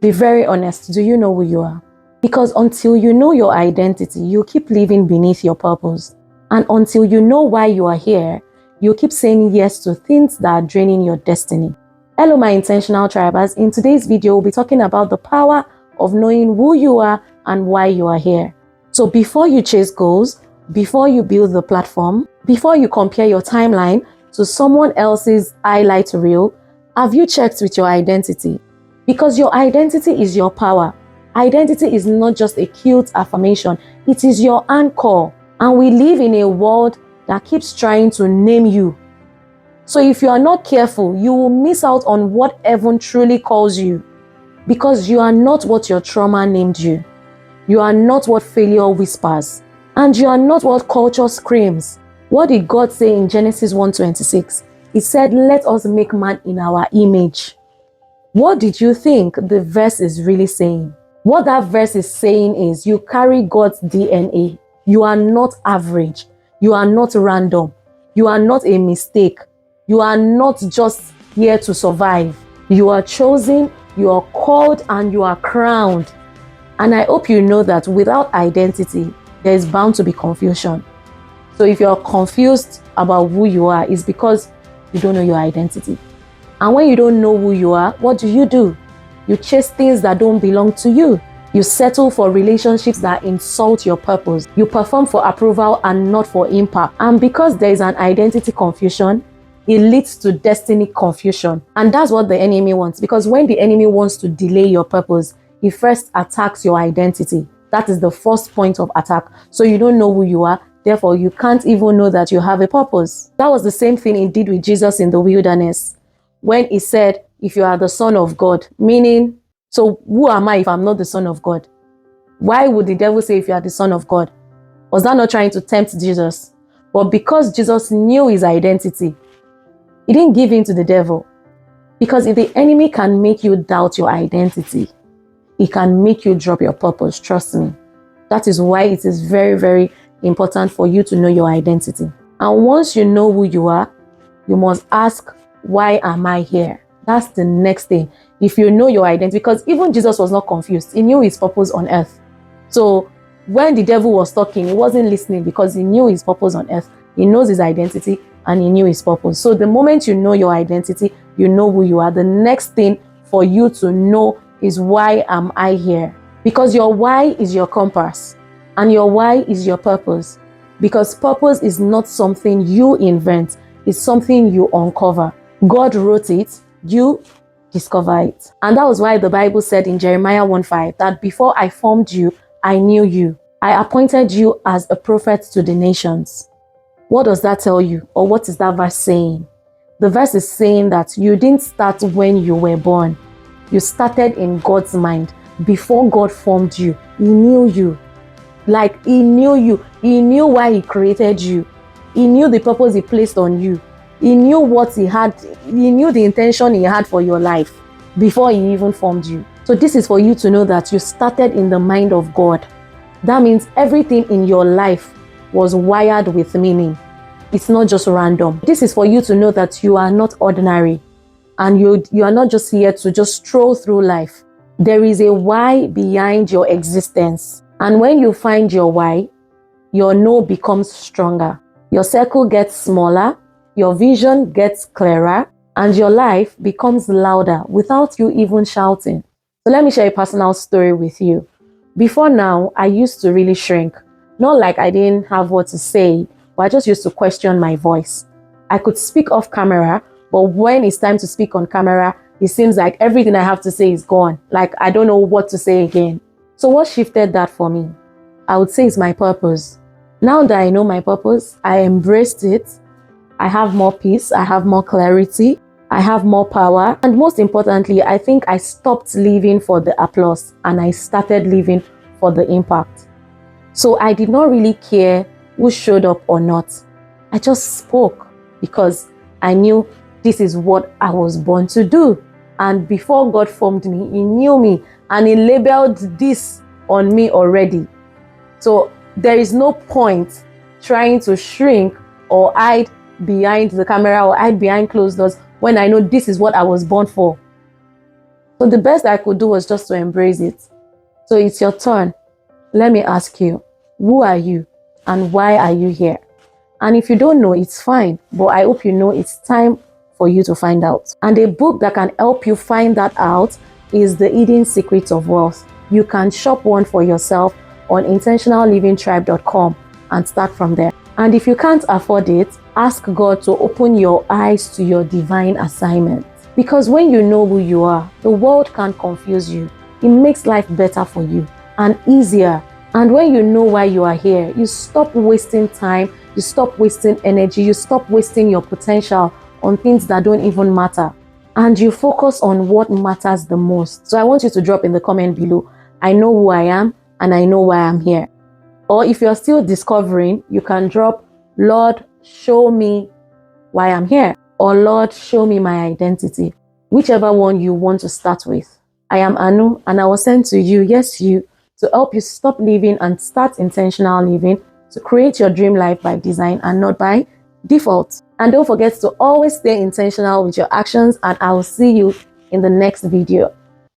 Be very honest. Do you know who you are? Because until you know your identity, you keep living beneath your purpose. And until you know why you are here, you keep saying yes to things that are draining your destiny. Hello, my intentional tribers. In today's video, we'll be talking about the power of knowing who you are and why you are here. So before you chase goals, before you build the platform, before you compare your timeline to someone else's highlight reel, have you checked with your identity? Because your identity is your power. Identity is not just a cute affirmation, it is your anchor. And we live in a world that keeps trying to name you. So if you are not careful, you will miss out on what heaven truly calls you. Because you are not what your trauma named you. You are not what failure whispers. And you are not what culture screams. What did God say in Genesis 1:26? He said, "Let us make man in our image." What did you think the verse is really saying? What that verse is saying is you carry God's DNA. You are not average. You are not random. You are not a mistake. You are not just here to survive. You are chosen, you are called, and you are crowned. And I hope you know that without identity, there is bound to be confusion. So if you're confused about who you are, it's because you don't know your identity. And when you don't know who you are, what do? You chase things that don't belong to you. You settle for relationships that insult your purpose. You perform for approval and not for impact. And because there is an identity confusion, it leads to destiny confusion. And that's what the enemy wants. Because when the enemy wants to delay your purpose, he first attacks your identity. That is the first point of attack. So you don't know who you are. Therefore, you can't even know that you have a purpose. That was the same thing he did with Jesus in the wilderness. When he said, if you are the Son of God, meaning, so who am I if I'm not the Son of God? Why would the devil say if you are the Son of God? Was that not trying to tempt Jesus? But because Jesus knew his identity, he didn't give in to the devil. Because if the enemy can make you doubt your identity, he can make you drop your purpose, trust me. That is why it is very, very important for you to know your identity. And once you know who you are, you must ask, why am I here? That's the next thing. If you know your identity, because even Jesus was not confused. He knew his purpose on earth. So when the devil was talking, he wasn't listening because he knew his purpose on earth. He knows his identity and he knew his purpose. So the moment you know your identity, you know who you are. The next thing for you to know is, why am I here? Because your why is your compass and your why is your purpose. Because purpose is not something you invent. It's something you uncover. God wrote it, you discover it. And that was why the Bible said in Jeremiah 1:5 that before I formed you, I knew you. I appointed you as a prophet to the nations. What does that tell you? Or what is that verse saying? The verse is saying that you didn't start when you were born. You started in God's mind. Before God formed you, he knew you. Like he knew you. He knew why he created you. He knew the purpose he placed on you. He knew what he had. He knew the intention he had for your life before he even formed you. So this is for you to know that you started in the mind of God. That means everything in your life was wired with meaning. It's not just random. This is for you to know that you are not ordinary and you are not just here to just stroll through life. There is a why behind your existence. And when you find your why, your no becomes stronger. Your circle gets smaller, your vision gets clearer, and your life becomes louder without you even shouting. So let me share a personal story with you. Before now, I used to really shrink. Not like I didn't have what to say, but I just used to question my voice. I could speak off camera, but when it's time to speak on camera, it seems like everything I have to say is gone. Like I don't know what to say again. So what shifted that for me? I would say it's my purpose. Now that I know my purpose, I embraced it. I have more peace, I have more clarity, I have more power. And most importantly, I think I stopped living for the applause and I started living for the impact. So I did not really care who showed up or not. I just spoke because I knew this is what I was born to do. And before God formed me, he knew me and he labeled this on me already. So there is no point trying to shrink or hide behind the camera or hide behind closed doors when I know this is what I was born for. So the best I could do was just to embrace it. So it's your turn. Let me ask you, who are you and why are you here? And if you don't know, it's fine, but I hope you know it's time for you to find out. And a book that can help you find that out is The Hidden Secrets of Wealth. You can shop one for yourself on intentionallivingtribe.com and start from there. And if you can't afford it, ask God to open your eyes to your divine assignment. Because when you know who you are, the world can't confuse you. It makes life better for you and easier. And when you know why you are here, you stop wasting time, you stop wasting energy, you stop wasting your potential on things that don't even matter. And you focus on what matters the most. So I want you to drop in the comment below, I know who I am and I know why I'm here. Or if you're still discovering, you can drop, Lord, show me why I'm here. Or Lord, show me my identity. Whichever one you want to start with. I am Anu and I was sent to you, yes you, to help you stop living and start intentional living, to create your dream life by design and not by default. And don't forget to always stay intentional with your actions, and I will see you in the next video.